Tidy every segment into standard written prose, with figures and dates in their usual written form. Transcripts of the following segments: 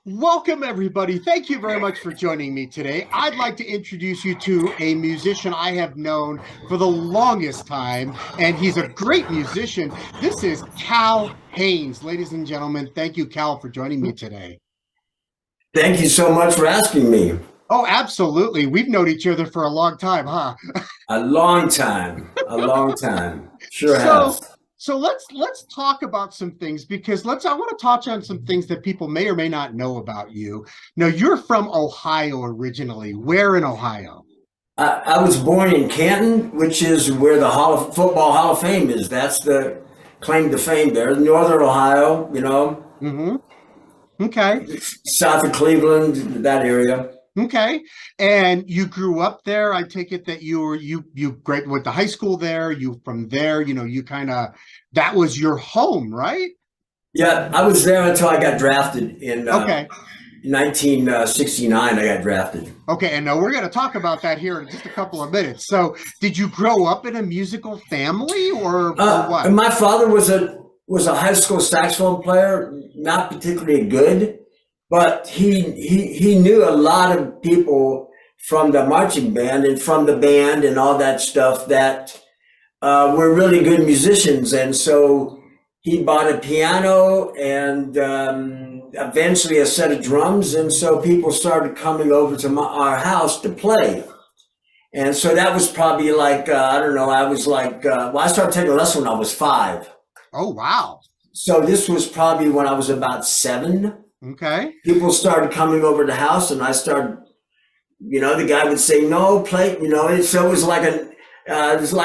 Welcome, everybody. Thank you very much for joining me today. I'd like to introduce you to a musician I have known for the longest time, and he's a great musician. This is Cal Haines. Ladies and gentlemen, thank you, Cal, for joining me today. Thank you so much for asking me. Oh, absolutely. We've known each other for a long time, huh? A long time, a long time. Sure have. So let's talk about some things because I want to touch on some things that people may or may not know about you. Now, you're from Ohio originally. Where in Ohio? I was born in Canton, which is where the Football Hall of Fame is. That's the claim to fame there. Northern Ohio, Mm-hmm. Okay. south of Cleveland, that area. Okay. And you grew up there. I take it that went to high school there. You from there, you kind of that was your home, right? Yeah, I was there until I got drafted in Okay. 1969. I got drafted. Okay. And now we're going to talk about that here in just a couple of minutes. So, did you grow up in a musical family or what? And my father was a high school saxophone player, not particularly good, but he knew a lot of people from the marching band and from the band and all that stuff that were really good musicians, and so he bought a piano and eventually a set of drums, and so people started coming over to our house to play. And so that was probably like, I don't know, I was like, well, I started taking lessons when I was 5. Oh, wow. So this was probably when I was about 7. Okay. People started coming over to the house, and I started, the guy would say, no, play, so it was like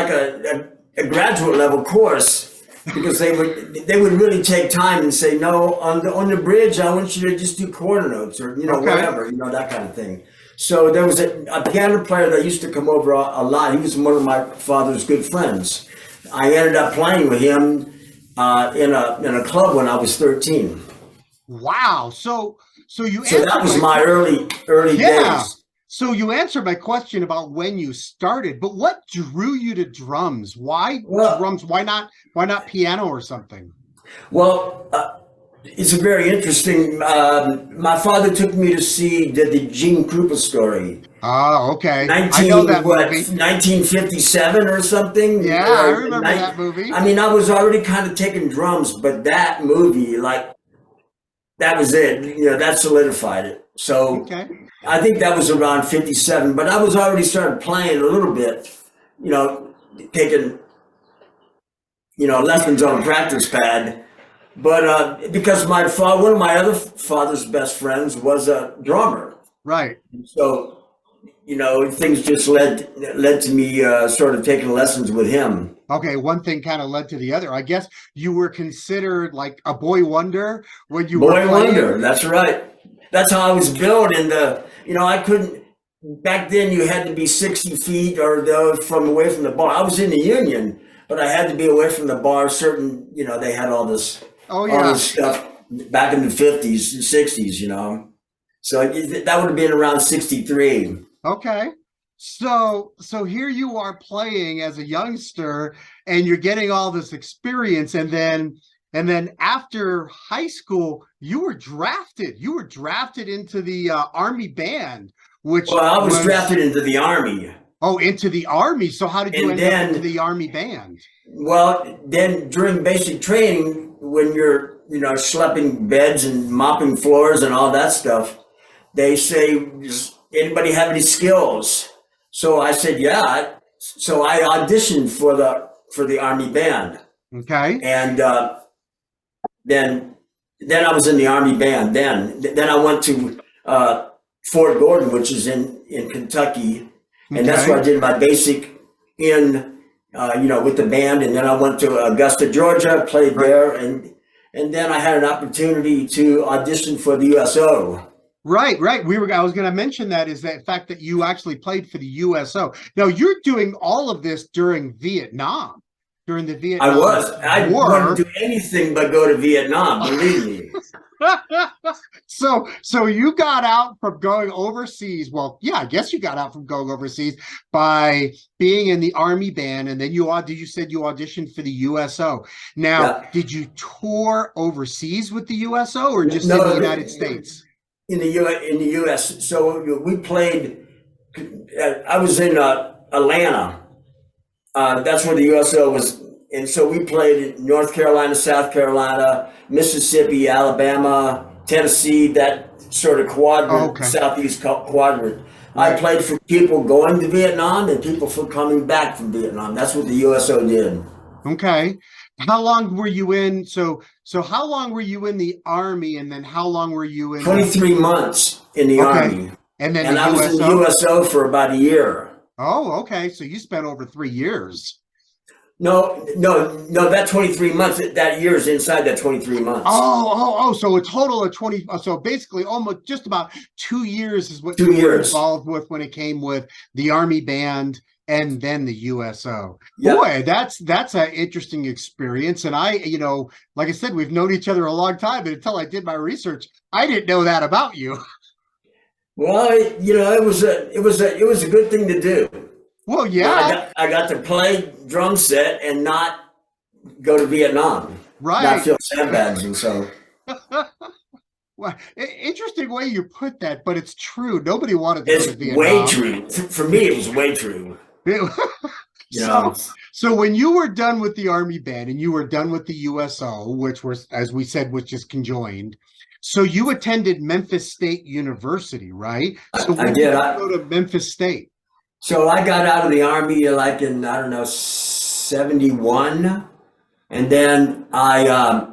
a graduate level course because they would really take time and say, no, on the bridge, I want you to just do quarter notes or, Okay. whatever, that kind of thing. So there was a piano player that used to come over a lot. He was one of my father's good friends. I ended up playing with him in a club when I was 13. Wow. So you So that answered was my my early yeah. days. So you answered my question about when you started, but what drew you to drums? Why Well, drums? Why not piano or something? well, it's a very interesting. My father took me to see the Gene Krupa story, Oh, okay. I know 19 that what movie. 1957 or something. Yeah, I remember that movie. I mean, I was already kind of taking drums, but that movie, like that was it. That solidified it. So Okay. I think that was around 57, but I was already started playing a little bit, you know, taking, lessons on a practice pad. But because one of my other father's best friends was a drummer. Right. So, things just led to me sort of taking lessons with him. Okay. One thing kind of led to the other. I guess you were considered like a boy wonder when you were Boy playing. wonder, that's right. That's how I was built. And I couldn't. Back then, you had to be 60 feet or from away from the bar. I was in the union, but I had to be away from the bar. Certain, they had all this Oh, all yeah. this stuff back in the 50s and 60s. So that would have been around 63. Okay. So here you are playing as a youngster and you're getting all this experience and then after high school you were drafted. You were drafted into the Army band, which Well, I was was drafted into the Army. into the Army. So how did you And end up into then, the Army band? well, then during basic training, when you're, schlepping beds and mopping floors and all that stuff, they say, does anybody have any skills? So I said, yeah. So I auditioned for the Army band. Okay. And then I was in the Army band. Then I went to Fort Gordon, which is in Kentucky, and that's where Okay. I did my basic in with the band. And then I went to Augusta, Georgia, played Right. there, and then I had an opportunity to audition for the USO. Right, right. I was going to mention that is that fact that you actually played for the USO. Now you're doing all of this during the Vietnam I wouldn't War. do anything but go to Vietnam, believe me. So you got out from going overseas. Well, yeah, I guess you got out from going overseas by being in the Army band, and then you said you auditioned for the USO. Now, Yeah. did you tour overseas with the USO or just in the No, United States? in the U.S. So we played. I was in Atlanta. That's where the USO was, and so we played in North Carolina, South Carolina, Mississippi, Alabama, Tennessee. That sort of Oh, quadrant, okay. southeast quadrant. I Right. played for people going to Vietnam and people for coming back from Vietnam. That's what the USO did. Okay. How long were you in? So how long were you in the Army, and then how long were you in the 23 months in the okay. Army, And then the and I was in the USO? USO for about a year. Oh, okay. So you spent over 3 years. No, no, no. That 23 months, that year is inside that 23 months. Oh. So a total of 20. So basically almost just about 2 years is what you Two were years. involved with when it came with the Army band and then the USO. Yep. Boy, that's an interesting experience. And like I said, we've known each other a long time, but until I did my research, I didn't know that about you. Well, it was a good thing to do. Well, You know, yeah, I got to play drum set and not go to Vietnam, not right. feel sandbags, and so Well, interesting way you put that, but it's true. Nobody wanted to go to it's way Vietnam. true. For me, it was way true. You So, know, so when you were done with the Army band and you were done with the USO, which was, as we said, which is conjoined, so you attended Memphis State University, right? So I when did did. you go to Memphis State? So I got out of the army like in I don't know 71, and then I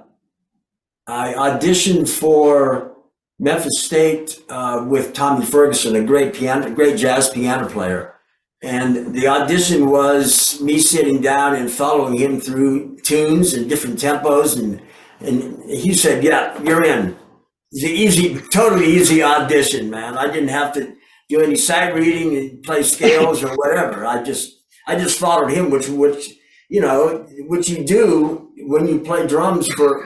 auditioned for Memphis State with Tommy Ferguson, a great jazz piano player. And the audition was me sitting down and following him through tunes and different tempos, and he said, "Yeah, you're in." It's an easy, totally easy audition, man. I didn't have to do any sight reading and play scales or whatever. I just followed him, which which you do when you play drums for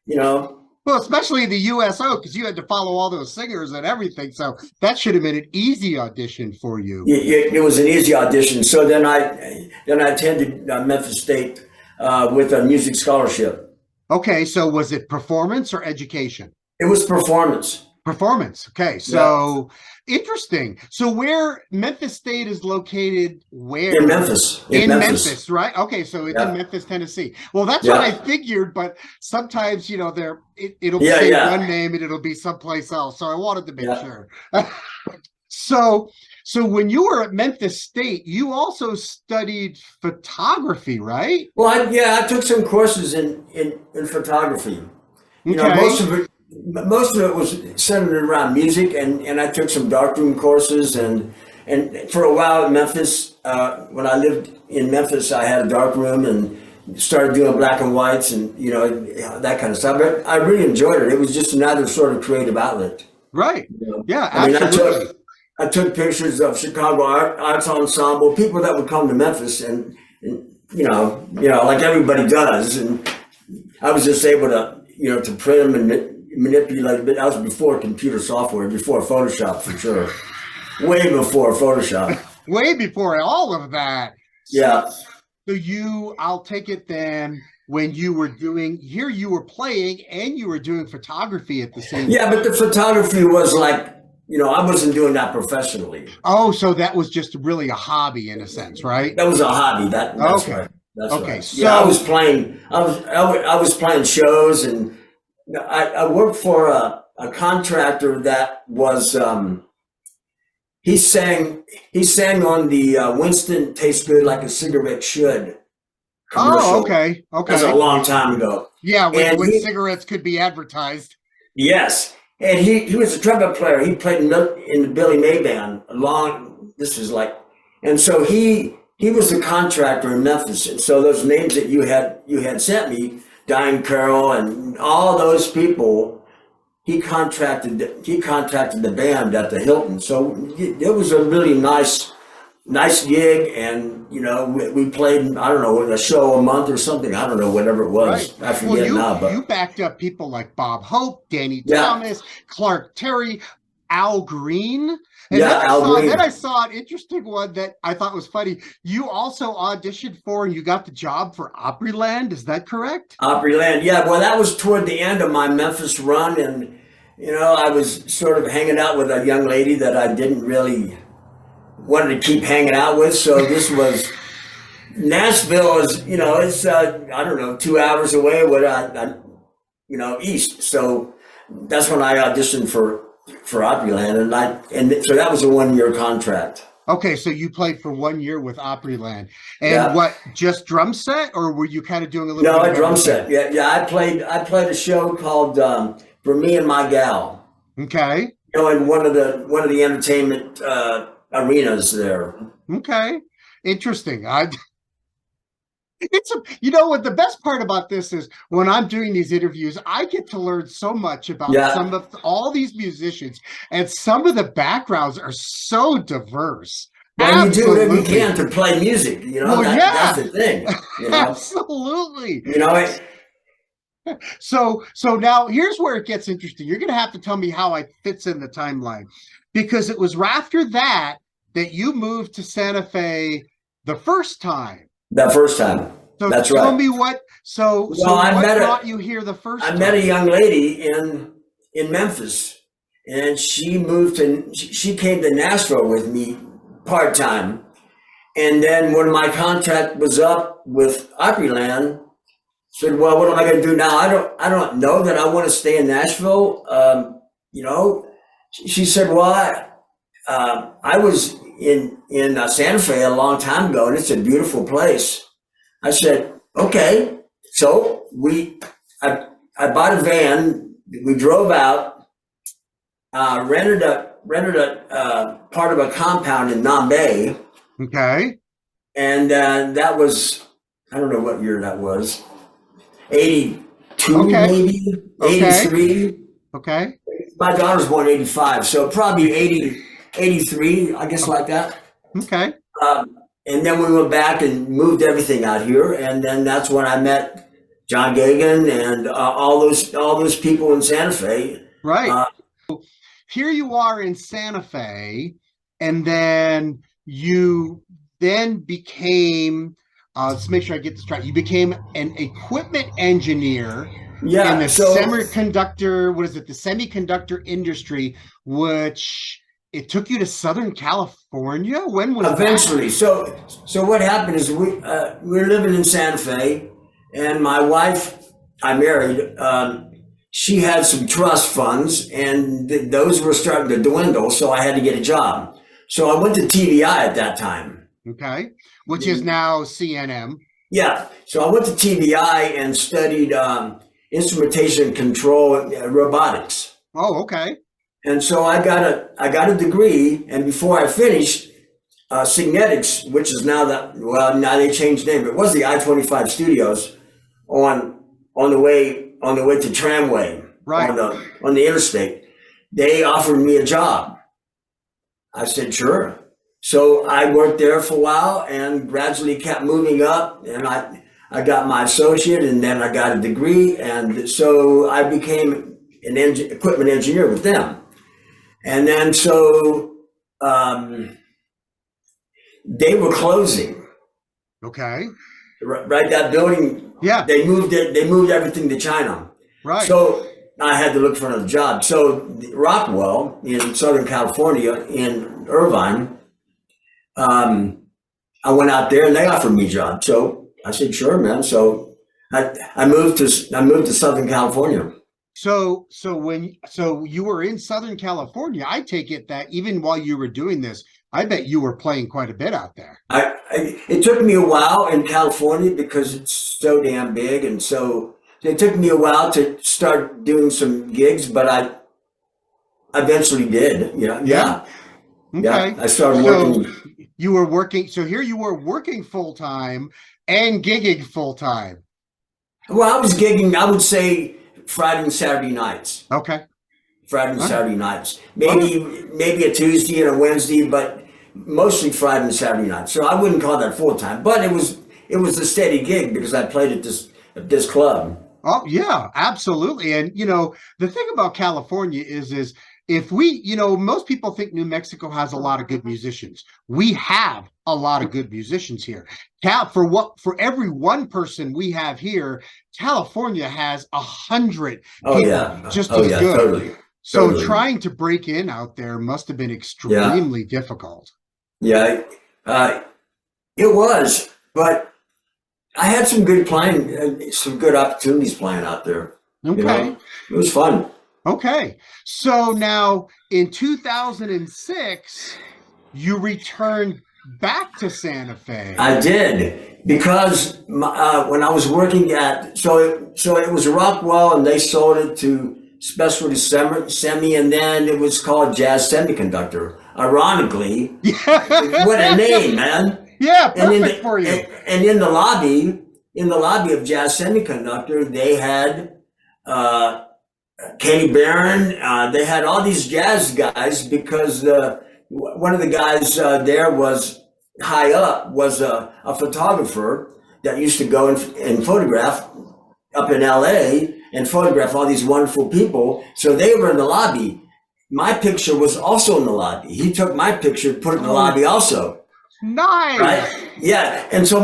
you know Well, especially the USO, because you had to follow all those singers and everything. So that should have been an easy audition for you. it was an easy audition. So then I attended Memphis State with a music scholarship. Okay, so was it performance or education? It was performance. Performance. Okay, Yeah, so interesting. So where Memphis State is located, in where? Memphis, in In Memphis. Memphis, right? Okay, so it's in Yeah, Memphis, Tennessee. Well, that's what I yeah, figured, but sometimes, it'll yeah, say one yeah, name and it'll be someplace else. So I wanted to make yeah. sure. So, so when you were at Memphis State, you also studied photography, right? Well, I took some courses in photography. You know, Okay. most of it was centered around music, and I took some darkroom courses, and for a while in Memphis, when I lived in Memphis, I had a darkroom and started doing black and whites and that kind of stuff. But I really enjoyed it. It was just another sort of creative outlet. Right. You know? Yeah, I mean, absolutely. I took pictures of Chicago Arts Ensemble, people that would come to Memphis, and like everybody does, and I was just able to to print them and manipulate. But that was before computer software, before Photoshop for sure, way before Photoshop. Way before all of that. So, Yeah, so I'll take it then when you were doing here, you were playing and you were doing photography at the same yeah, but time. the photography was like I wasn't doing that professionally. Oh, so that was just really a hobby in a sense, right? That was a hobby. That's Okay. right. That's Okay. right. Yeah, I So, was playing. I was playing shows, and I worked for a contractor that was. He sang on the Winston "Tastes Good Like a Cigarette Should" oh, commercial. okay. That's a Okay. long time ago. Yeah, And when cigarettes could be advertised. yes, and he was a trumpet player. He played in the Billy May band. This is like, and so he was a contractor in Memphis. And so those names that you had sent me, Diane Carroll and all those people, he contracted the band at the Hilton. So it was a really nice gig, and we played, I don't know, a show a month or something. I don't know, whatever it Right. was. I Well, forget now, you but backed up people like Bob Hope, Danny yeah, Thomas, Clark Terry, Al Green. And yeah, Al then Green. I saw an interesting one that I thought was funny. You also auditioned for and you got the job for Opryland. Is that correct? Opryland. Yeah, well, that was toward the end of my Memphis run, I was sort of hanging out with a young lady that I didn't really wanted to keep hanging out with. So this was Nashville is, it's I don't know, 2 hours away, east. So that's when I auditioned for Opryland, and so that was a 1 year contract. Okay, so you played for 1 year with Opryland, and Yeah. what, just drum set, or were you kind of doing a little No, bit a of drum everything? set. Yeah, yeah. I played a show called For Me and My Gal. Okay, In one of the entertainment arenas there. okay, interesting. It's you know what the best part about this is, when I'm doing these interviews, I get to learn so much about Yeah. some of all these musicians, and some of the backgrounds are so diverse. Well, you do whatever you Absolutely. can to play music. Well, That's yeah, the thing. absolutely. You know it. So now here's where it gets interesting. You're going to have to tell me how it fits in the timeline, because it was after that that you moved to Santa Fe the first time. That first time. So That's tell right. me what. So Well, so what brought you here the I first met a time? young lady in Memphis, and she came to Nashville with me part time. And then when my contract was up with Opryland, said, "Well, what am I going to do now? I don't know that I want to stay in Nashville." She said, "Well, I was in Santa Fe a long time ago, and it's a beautiful place." I said, "Okay." So I bought a van. We drove out, rented a part of a compound in Nambe, Okay. and that was, I don't know what year that was, 82 Okay. maybe, Okay. 83. Okay. My daughter's born 85, so probably 80, 83, I guess, like that. Okay. And then we went back and moved everything out here, and then that's when I met John Gagan and all those people in Santa Fe. Right. Uh, Here you are in Santa Fe, and then you then became, let's make sure I get this right. You became an equipment engineer in the yeah, so semiconductor, what is it, the semiconductor industry, which it took you to Southern California. When was that? eventually, so what happened is we were living in Santa Fe, and my wife I married. She had some trust funds, and those were starting to dwindle, so I had to get a job. So I went to TVI at that time. Okay. Which is now CNM. Yeah, so I went to TVI and studied instrumentation control robotics. Oh, okay. And so I got a degree, and before I finished, Signetics, which is now they changed name. It was the I-25 Studios on the way to Tramway Right. on the interstate. They offered me a job. I said sure. So I worked there for a while and gradually kept moving up, and I got my associate, and then I got a degree, and so I became an equipment engineer with them. And then so they were closing. Okay. Right, that building. Yeah. They moved it. They moved everything to China. Right. So I had to look for another job. So Rockwell in Southern California, in Irvine, I went out there and they offered me a job. So I said, sure, man. So I moved to Southern California. So you were in Southern California. I take it that even while you were doing this, I bet you were playing quite a bit out there. It took me a while in California because it's so damn big, and so it took me a while to start doing some gigs, but I eventually did. Yeah. Yeah. Okay. I started So working. you were working. So here you were working full time and gigging full time. Well, I was gigging, I would say Friday and Saturday nights. Okay. Friday and All right. Saturday nights. All right. Maybe a Tuesday and a Wednesday, but mostly Friday and Saturday nights. So I wouldn't call that full time, but it was a steady gig because I played at this club. Oh, yeah, absolutely. And the thing about California is if we, most people think New Mexico has a lot of good musicians. We have a lot of good musicians here. For every one person we have here, California has 100 Oh people yeah. just Oh as yeah, good. totally. So Totally. trying to break in out there must have been Yeah. extremely difficult. Yeah. Uh, it was, but I had some good playing, some good opportunities playing out there. You Okay. know, it was fun. Okay. So now in 2006, you returned back to Santa Fe. I did because when I was working at so it was Rockwell and they sold it to Specialty Semi and then it was called Jazz Semiconductor. Ironically, Yeah. what a name, man! Yeah, And perfect for you. in the lobby of Jazz Semiconductor, they had Kenny Barron. They had all these jazz guys because one of the guys there was high up was a photographer that used to go and photograph up in LA and photograph all these wonderful people. So they were in the lobby. My picture was also in the lobby. He took my picture, put it in the Oh, lobby also. nice. Right? Yeah. And so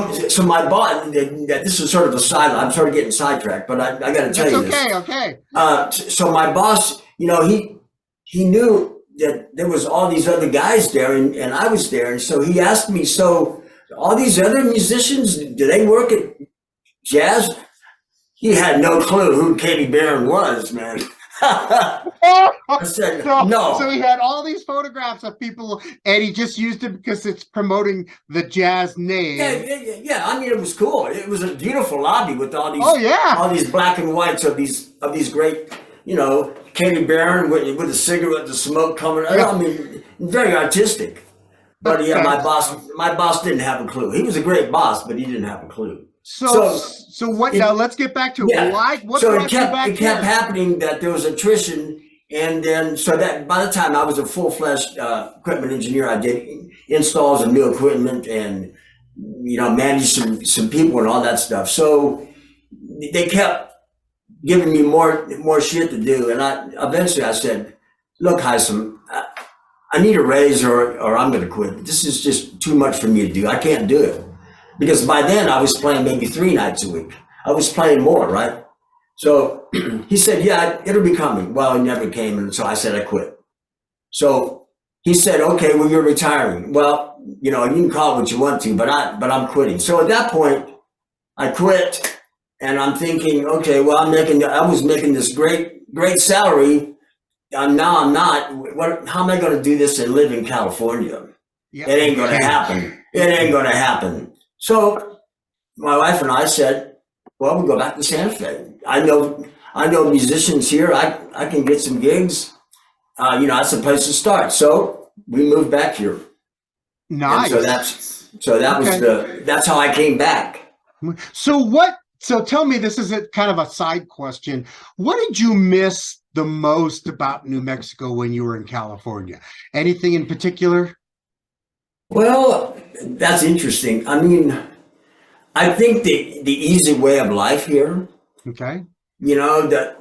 my boss, this is sort of a side, I'm sort of getting sidetracked, but I got to tell That's you this. okay. Okay. So my boss, he knew that there was all these other guys there and I was there. And so he asked me, so all these other musicians, do they work at jazz? He had no clue who Katie Barron was, man. I said, So no. he had all these photographs of people, and he just used it because it's promoting the jazz Yeah, name. yeah, yeah, yeah. I mean, it was cool. It was a beautiful lobby with Oh yeah, all these black and whites of these great, Katie Barron with a cigarette, the smoke coming. yeah. I mean, very artistic. But yeah, That's awesome. my boss didn't have a clue. He was a great boss, but he didn't have a clue. So, So so what? Now it, let's get back to it. yeah. Why? What So brought you it back kept here? happening that there was attrition, and then so that by the time I was a full-fledged equipment engineer, I did installs of new equipment and managed some people and all that stuff. So they kept giving me more shit to do, and I said, "Look, Heisem, I need a raise or I'm going to quit. This is just too much for me to do. I can't do it." Because by then I was playing maybe 3 nights a week. I was playing more, right? So he said, "Yeah, it'll be coming." Well, it never came. And so I said, I quit. So he said, "Okay, well, you're retiring." Well, you can call it what you want to, but I'm quitting. So at that point, I quit and I'm thinking, okay, well, I was making this great salary. Now I'm not. How am I going to do this and live in California? Yeah, It ain't going to huge. happen. It ain't going to happen. So my wife and I said, well, we'll go back to Santa Fe. I know musicians here. I can get some gigs. That's a place to start. So we moved back here. And Nice. Okay. that's how I came back. So what? So tell me, this is a kind of a side question. What did you miss the most about New Mexico when you were in California? Anything in particular? Well, that's interesting. I mean, I think the easy way of life here, Okay. that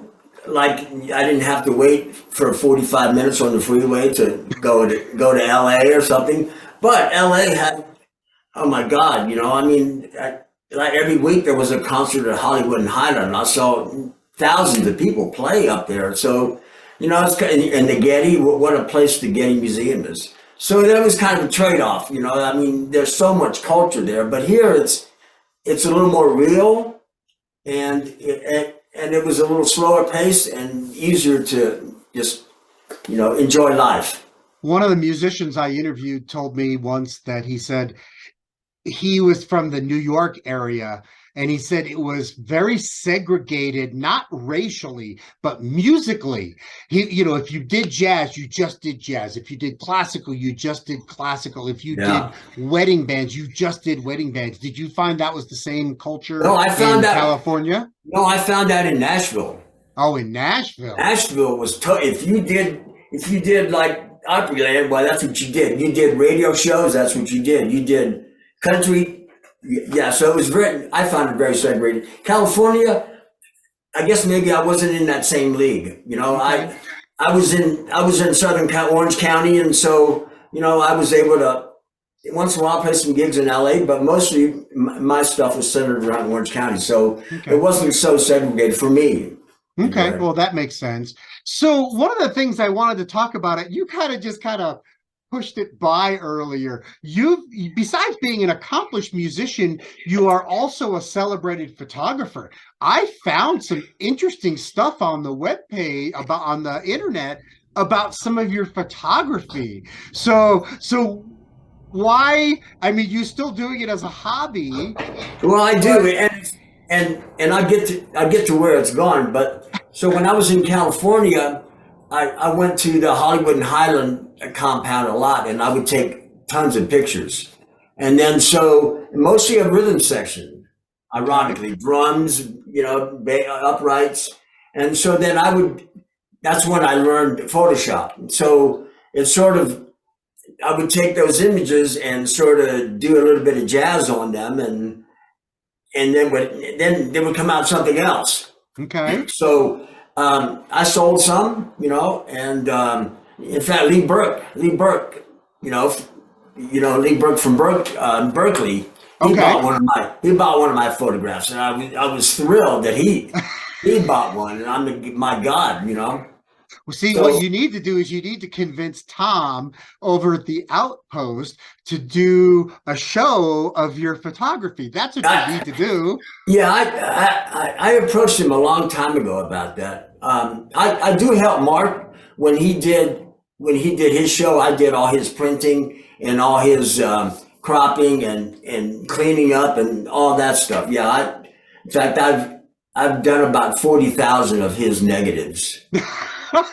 like I didn't have to wait for 45 minutes on the freeway to go to LA or something. But LA had, oh my God, I mean, like every week there was a concert at Hollywood and Highland. And I saw thousands of people play up there. So, and the Getty, what a place the Getty Museum is. So that was kind of a trade-off, I mean, there's so much culture there, but here it's a little more real and it was a little slower pace and easier to just, enjoy life. One of the musicians I interviewed told me once that he said he was from the New York area, and he said it was very segregated, not racially, but musically. If you did jazz, you just did jazz. If you did classical, you just did classical. If you did Yeah. wedding bands, you just did wedding bands. Did you find that was the same culture No, in California? I found that in Nashville. Oh, in Nashville. Nashville was tough. If you did like Opryland, well, that's what you did. You did radio shows. That's what you did. You did country. Yeah. So it was I found it very segregated. California, I guess maybe I wasn't in that same league. Okay. I was in Orange County. And so, I was able to once in a while play some gigs in LA, but mostly my stuff was centered around Orange County. So Okay. it wasn't so segregated for me. Okay, well, that makes sense. So one of the things I wanted to talk about it, you kind of pushed it by earlier. Besides being an accomplished musician, you are also a celebrated photographer. I found some interesting stuff on the webpage about on the internet about some of your photography. So why, I mean, you still doing it as a hobby, Well, I do, but and I get to where it's gone. But so when I was in California, I went to the Hollywood and Highland compound a lot, and I would take tons of pictures. And then so mostly a rhythm section, ironically, drums, uprights, and so then I would. That's when I learned Photoshop. So it's sort of I would take those images and sort of do a little bit of jazz on them, and then there would come out something else. okay. So I sold some, and in fact, Lee Burke, Lee Burke from Berkeley, Okay. He bought one of my photographs, and I was thrilled that he bought one, and my God. Well, see, So what you need to do is you need to convince Tom over at the Outpost to do a show of your photography. That's what you need to do. yeah, I approached him a long time ago about that. I do help Mark when he did his show. I did all his printing and all his cropping and cleaning up and all that stuff. Yeah, in fact, I've done about 40,000 of his negatives. So,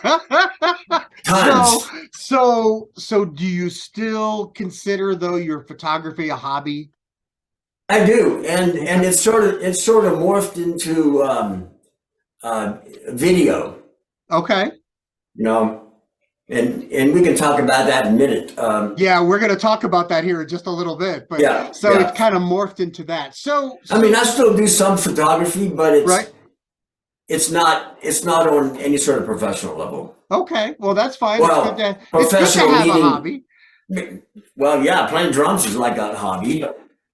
Tons. so do you still consider though your photography a hobby? I do, and Okay. it's sort of morphed into video. Okay. You know. And we can talk about that in a minute. Yeah, we're going to talk about that here in just a little bit, but Yeah, so yeah. it kind of morphed into that. I mean, I still do some photography, but right. it's not on any sort of professional level. Okay. Well, that's fine. Well, It's good to professional have a meaning, hobby. well, yeah, playing drums is like a hobby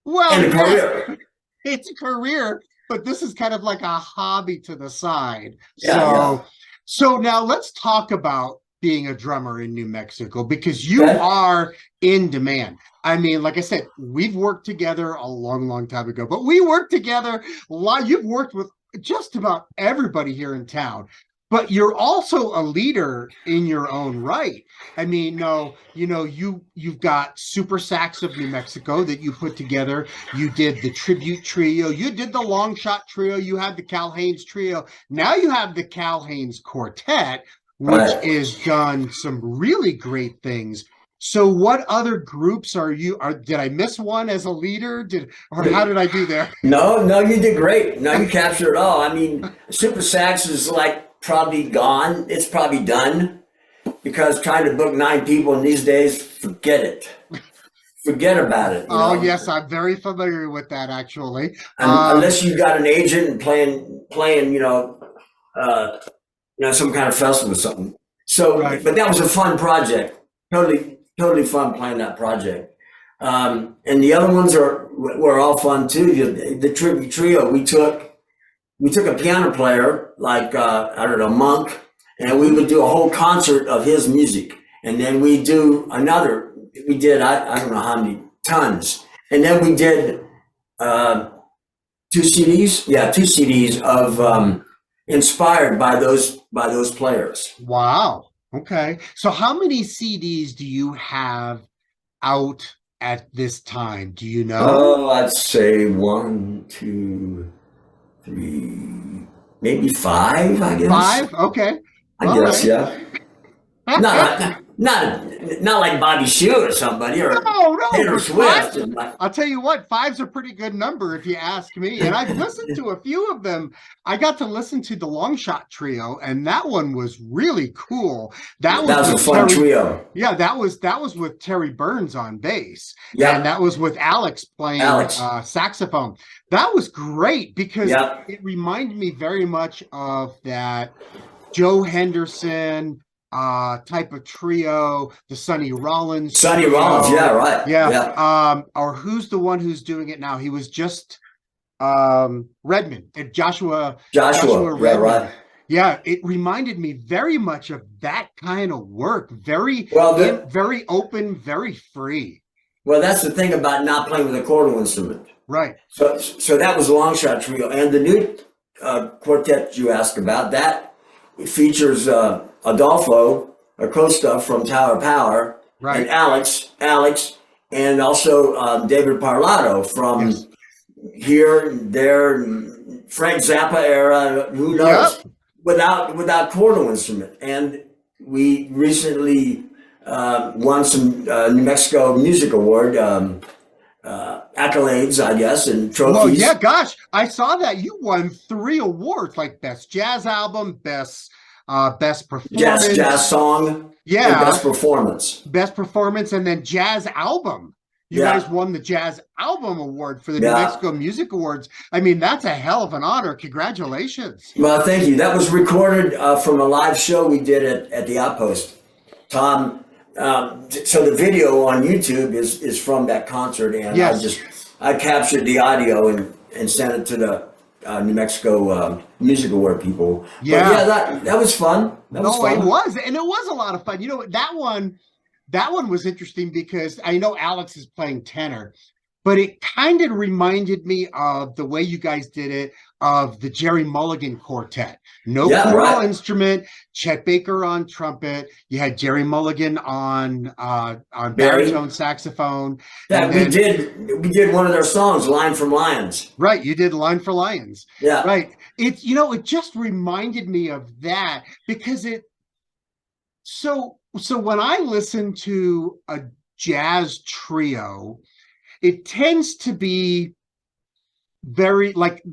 Well, and a yes, career. it's a career, but this is kind of like a hobby to the side. Yeah, yeah. So now let's talk about being a drummer in New Mexico because you Okay. are in demand. I mean, like I said, we've worked together a long, long time ago, but we worked together a lot. You've worked with just about everybody here in town, but you're also a leader in your own right. I mean, no, you've got Super Sax of New Mexico that you put together. You did the tribute trio, you did the long shot trio, you had the Cal Haines trio. Now you have the Cal Haines quartet, which Right. is done some really great things. So what other groups did I miss one as a leader? Or how did I do there? No, you did great. No, you captured it all. I mean, Super Sax is like probably gone. It's probably done because trying to book 9 people in these days, forget it. Forget about it. Oh yes, I'm very familiar with that actually. Unless you got an agent and playing, uh, some kind of festival or something. So, Right. but that was a fun project. Totally fun playing that project. And the other ones were all fun too. The tribute trio, we took a piano player like I don't know, Monk, and we would do a whole concert of his music, and then we do another. We did I don't know how many tons, and then we did 2 CDs. Yeah, 2 CDs of inspired by those players. Wow. Okay. So how many CDs do you have out at this time? Do you know? Oh, I'd say 1, 2, 3, maybe 5. I guess. Five? Okay. I All guess, right. yeah. Not like Bobby Shue or somebody or No, Taylor but Swift. five's, And like, I'll tell you what, five's a pretty good number if you ask me. And I've listened to a few of them. I got to listen to the Long Shot Trio, and that one was really cool. That was that was a with fun Terry. trio. Yeah, that was with Terry Burns on bass, and Yep, that was with Alex playing Alex. saxophone. That was great because Yep, it reminded me very much of that Joe Henderson type of trio, the Sonny Rollins Sonny Rollins. trio. Yeah, right. Yeah. Yeah, Or who's the one who's doing it now? He was just Redmond, Joshua Joshua. Yeah, Redmond. right. Yeah, it reminded me very much of that kind of work. Very Well, very open, very free. that's the thing about not playing with a chordal instrument. Right. So that was Long Shot Trio, and the new quartet you asked about that features Adolfo Acosta from Tower Power, and Right. Alex, and also David Parlato Yes. from here, there, Frank Zappa era, who Yep. knows, without chordal instrument. And we recently won some New Mexico Music Award accolades, I guess, and Well, yeah, trophies. gosh, I saw that you won 3 awards, like best jazz album, best Jazz performance. song, and Yeah, best performance. best performance, and then jazz album. You guys Yeah, won the jazz album award for the New yeah. Mexico Music Awards. I mean, that's a hell of an honor. Congratulations. Well, thank you. That was recorded from a live show we did at the Outpost. Tom, so the video on YouTube is from that concert, and Yes. I captured the audio and sent it to the New Mexico Music Award people. But yeah, Yeah. that was fun. That was No, it fun. was, and it was a lot of fun. You know, that one was interesting because I know Alex is playing tenor, but it kind of reminded me of the way you guys did it of the Jerry Mulligan Quartet. No Yeah, choral right. instrument, Chet Baker on trumpet. You had Jerry Mulligan on Barry. baritone saxophone, and That then we did one of their songs, "Line from Lions." right, you did Line for Lions. Yeah, Right. It just reminded me of that because so when I listen to a jazz trio, it tends to be very like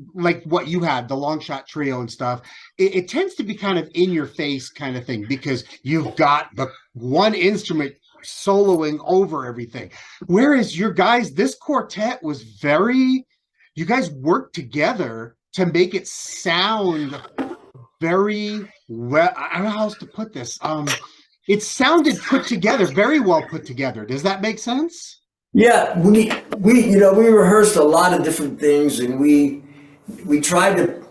what you had, the long shot trio and stuff. It tends to be kind of in your face kind of thing because you've got the one instrument soloing over everything. Whereas this quartet was you guys worked together to make it sound very well. I don't know how else to put this. It sounded put together, very well put together. Does that make sense? yeah. We rehearsed a lot of different things, and we tried to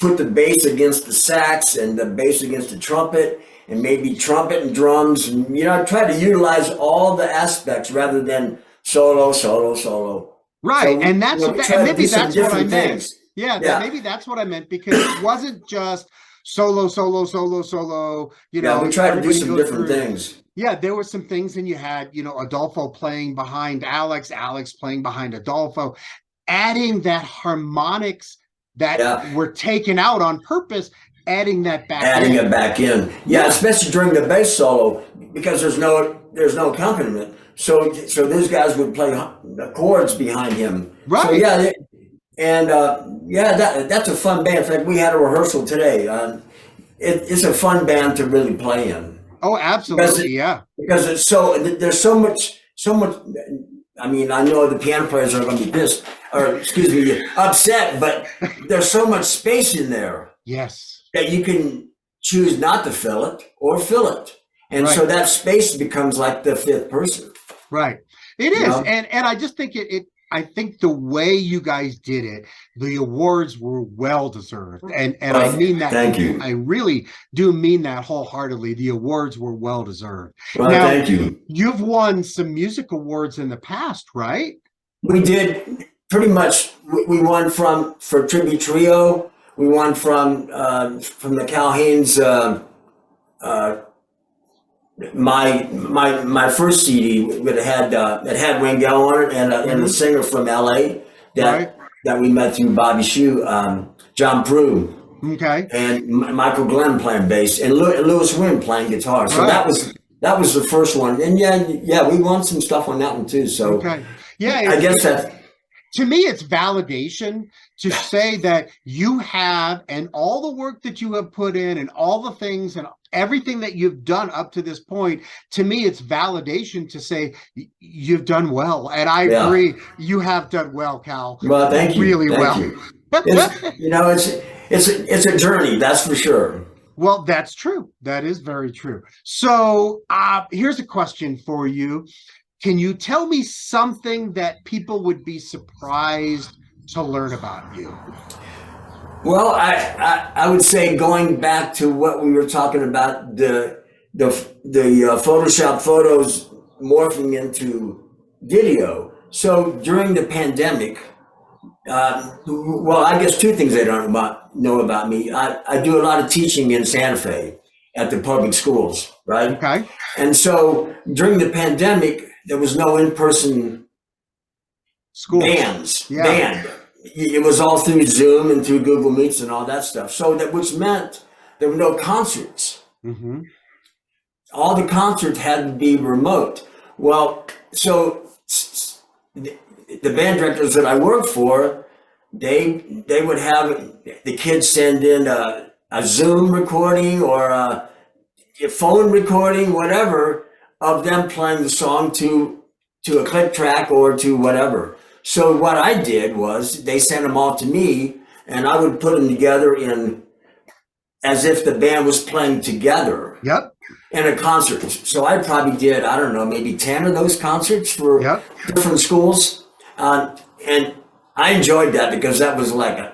put the bass against the sax and the bass against the trumpet, and maybe trumpet and drums, and try to utilize all the aspects rather than solo, solo, solo. Right. So And we and try to do maybe some that's what I different meant. things. Yeah, that Yeah, maybe that's what I meant because it wasn't just solo, solo, solo, solo, yeah. We try to do everybody some goes different through. things. Yeah, there were some things, and you had, Adolfo playing behind Alex, Alex playing behind Adolfo, adding that harmonics that Yeah. were taken out on purpose, adding that back Adding in. it back in. Yeah, Yeah, especially during the bass solo because there's no accompaniment. So those guys would play the chords behind him. So right. yeah, and yeah, that's a fun band. In fact, we had a rehearsal today. It's a fun band to really play in Oh, because absolutely. Yeah. there's so much. I mean, I know the piano players are going to be pissed or excuse me upset, but there's so much space in there Yes. that you can choose not to fill it or fill it. And so Right. that space becomes like the fifth person, Right. It you is. know? And I just think I think the way you guys did it, the awards were well deserved. And I Well, mean that thank you. I really do mean that wholeheartedly. The awards were well deserved. Well, Now, thank you. you've won some music awards in the past, right? We did pretty much, we won for Tribute Trio. We won from the Cal Haines, uh, my first CD that had Rangel on it and the Hmm. singer from LA Right. that we met through Bobby Shue, John Prue. Okay. And Michael Glenn playing bass, and Lewis Wynn playing guitar. So Right. that was the first one, and yeah, we won some stuff on that one too. So Okay. Yeah, I guess that to me, it's validation to say that you have, and all the work that you have put in and all the things and everything that you've done up to this point, to me, it's validation to say you've done well. And I yeah. agree, you have done well, Cal, Well, thank you, really thank well. you. It's a journey, that's for sure. Well, that's true. That is very true. So here's a question for you. Can you tell me something that people would be surprised to learn about you? Well, I would say going back to what we were talking about, the Photoshop photos morphing into video. So during the pandemic, well, I guess two things they don't know about me. I do a lot of teaching in Santa Fe at the public schools, right? Okay. And so during the pandemic, there was no in-person Schools. Yeah. band. It was all through Zoom and through Google Meets and all that stuff. So that, which meant there were no concerts. Mm-hmm. All the concerts had to be remote. Well, so the band directors that I worked for, they would have the kids send in a Zoom recording or a phone recording, whatever, of them playing the song to a click track or to whatever. So what I did was they sent them all to me, and I would put them together in as if the band was playing together. Yep. In a concert. So I probably did, I don't know, maybe 10 of those concerts for different schools. And I enjoyed that because that was like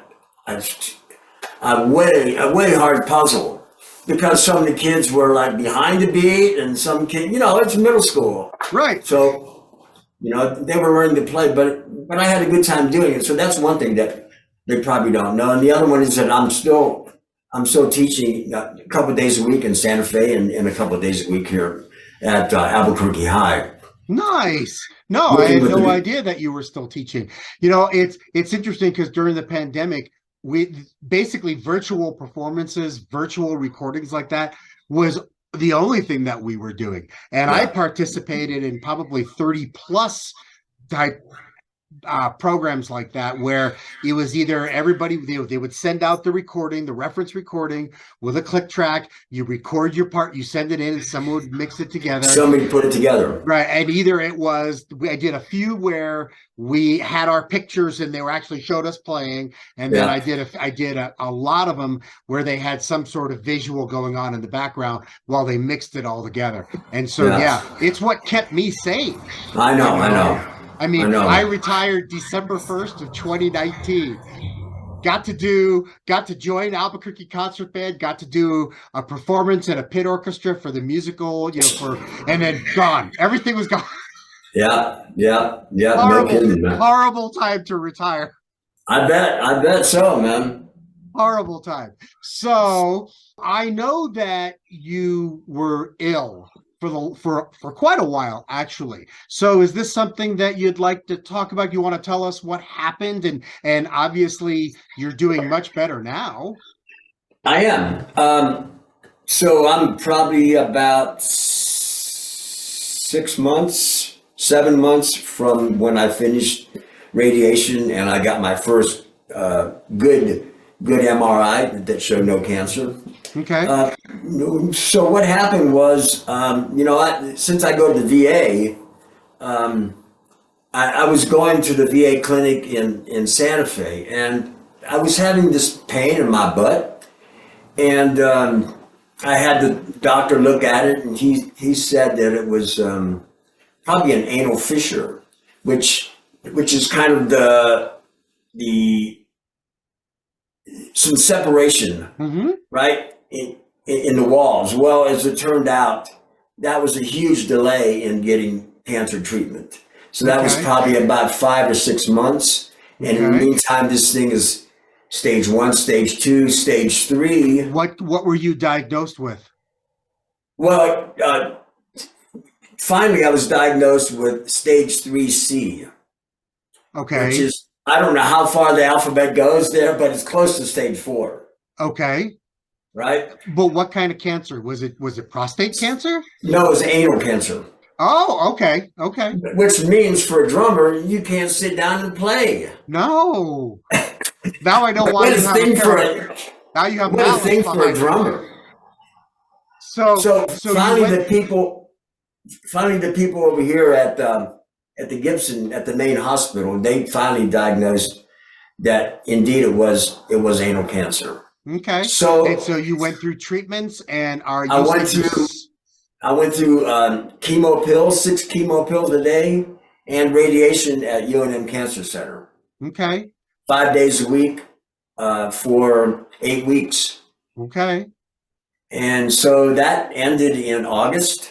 a way hard puzzle, because some of the kids were like behind the beat and some kids, it's middle school. Right. So, they were learning to play, but I had a good time doing it. So that's one thing that they probably don't know. And the other one is that I'm still teaching a couple of days a week in Santa Fe and a couple of days a week here at Albuquerque High. Nice. No, I had no idea that you were still teaching. It's interesting because during the pandemic, we basically virtual performances, virtual recordings like that was the only thing that we were doing. And I participated in probably 30 plus type programs like that, where it was either everybody, they would send out the recording, the reference recording with a click track. You record your part, you send it in, and someone would mix it together. Somebody put it together. Right. And either it was, I did a few where we had our pictures and they were actually showed us playing. And then I did a lot of them where they had some sort of visual going on in the background while they mixed it all together. And so, it's what kept me sane. I know. I mean, I retired December 1st of 2019. Got to join Albuquerque Concert Band, got to do a performance at a pit orchestra for the musical, and then gone. Everything was gone. Yeah. Horrible, no kidding, man. Horrible time to retire. I bet so, man. Horrible time. So I know that you were ill for quite a while, actually. So is this something that you'd like to talk about? You want to tell us what happened? And obviously you're doing much better now. I am. So I'm probably about 7 months from when I finished radiation and I got my first good MRI that showed no cancer. Okay. So what happened was, since I go to the VA, I was going to the VA clinic in Santa Fe, and I was having this pain in my butt, and I had the doctor look at it, and he said that it was probably an anal fissure, which is kind of some separation, right? In the walls. Well, as it turned out, that was a huge delay in getting cancer treatment. So that was probably about 5 or 6 months. And in the meantime, this thing is stage 1, stage 2, stage 3. What were you diagnosed with? Well, finally I was diagnosed with stage 3C. Okay. Which is, I don't know how far the alphabet goes there, but it's close to stage 4. Okay. Right? But what kind of cancer? Was it prostate cancer? No, it was anal cancer. Oh, okay. Which means for a drummer, you can't sit down and play. No. Now I know why you have now you have a thing for a drummer. So finally the people over here at the Gibson, at the main hospital, they finally diagnosed that indeed it was anal cancer. Okay. So you went through treatments, and I went through chemo pills, 6 chemo pills a day, and radiation at UNM Cancer Center. Okay. 5 days a week. for 8 weeks. Okay. And so that ended in August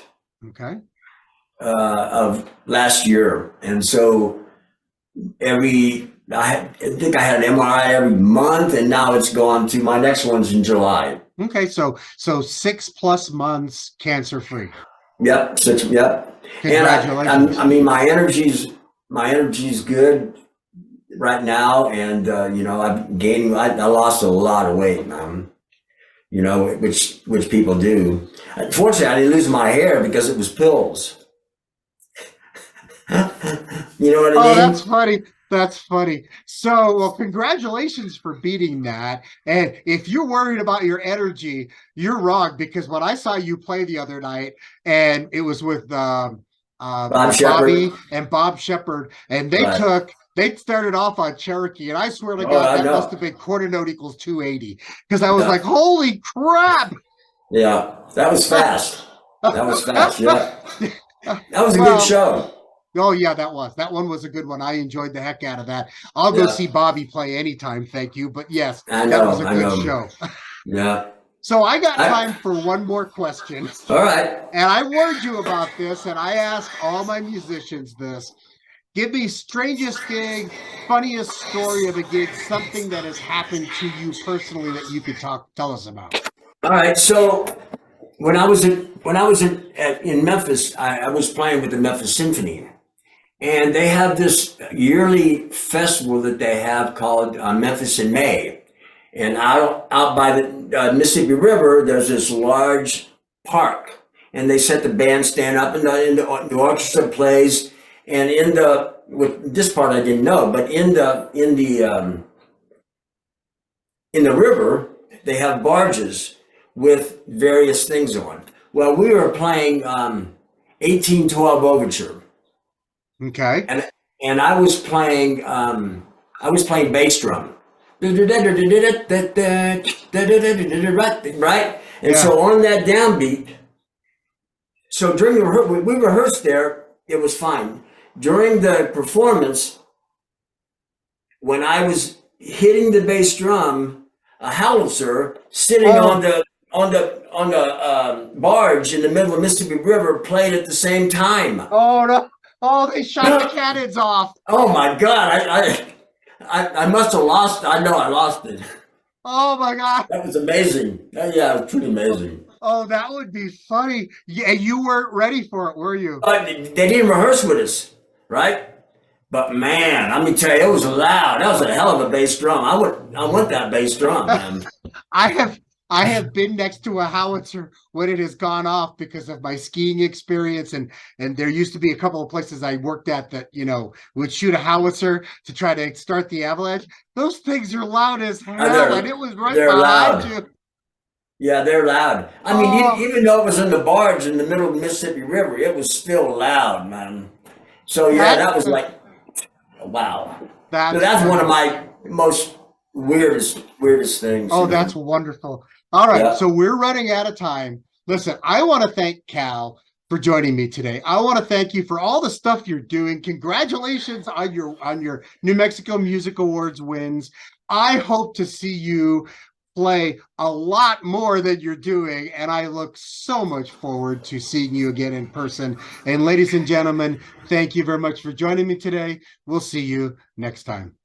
Okay. of last year. And so I think I had an MRI every month, and now it's gone to my next one's in July. Okay. So 6+ months cancer free. Yep, yep. And Congratulations. I mean, my energy's good right now, and I lost a lot of weight, man. Which people do. Unfortunately, I didn't lose my hair because it was pills. You know what I Oh, mean? that's funny. That's funny. So, well, congratulations for beating that. And if you're worried about your energy, you're wrong, because when I saw you play the other night, and it was Bob with Shepard. Bobby and Bob Shepard, and Right. they started off on Cherokee, and I swear to Oh, God, I that must know. have been quarter note equals 280, because I was Yeah. like, holy crap. Yeah. That was fast. That was fast. Yeah. That was a good Well, show. oh yeah, that one was a good one. I enjoyed the heck out of that. I'll go Yeah. see Bobby play anytime, thank you. But yes, I that was know. a I good know. show. Yeah. So I got I, time for one more question. all right. And I warned you about this, and I ask all my musicians this. Give me strangest gig, funniest story of a gig, something that has happened to you personally that you could tell us about. All right. So in Memphis, I was playing with the Memphis Symphony, and they have this yearly festival that they have called Memphis in May. And out by the Mississippi River, there's this large park, and they set the bandstand up, and the orchestra plays. And with this part I didn't know, but in the river, they have barges with various things on. Well, we were playing 1812 Overture, Okay. and I was playing bass drum. Right? And Yeah. so on that downbeat, so during we rehearsed there, it was fine. During the performance, when I was hitting the bass drum, a howitzer sitting on Oh, the barge in the middle of Mississippi River played at the same time. oh no. Oh, they shot the cannons off. Oh my God! I must have lost. I know I lost it. Oh my God. That was amazing. Yeah, it was pretty amazing. Oh, that would be funny. Yeah, you weren't ready for it, were you? But they didn't rehearse with us, right? But man, let me tell you, it was loud. That was a hell of a bass drum. I want that bass drum, man. I have I have been next to a howitzer when it has gone off because of my skiing experience, and there used to be a couple of places I worked at that would shoot a howitzer to try to start the avalanche. Those things are loud as hell, and They're it was right they're behind loud. you. Yeah, they're loud. I mean, Oh, even though it was in the barge in the middle of the Mississippi River, it was still loud, man. So yeah, that that was like, wow. So that's that's one of funny. my most weirdest things, Oh, that's wonderful. All right, Yeah. so we're running out of time. Listen, I want to thank Cal for joining me today. I want to thank you for all the stuff you're doing. Congratulations on your New Mexico Music Awards wins. I hope to see you play a lot more than you're doing, and I look so much forward to seeing you again in person. And ladies and gentlemen, thank you very much for joining me today. We'll see you next time.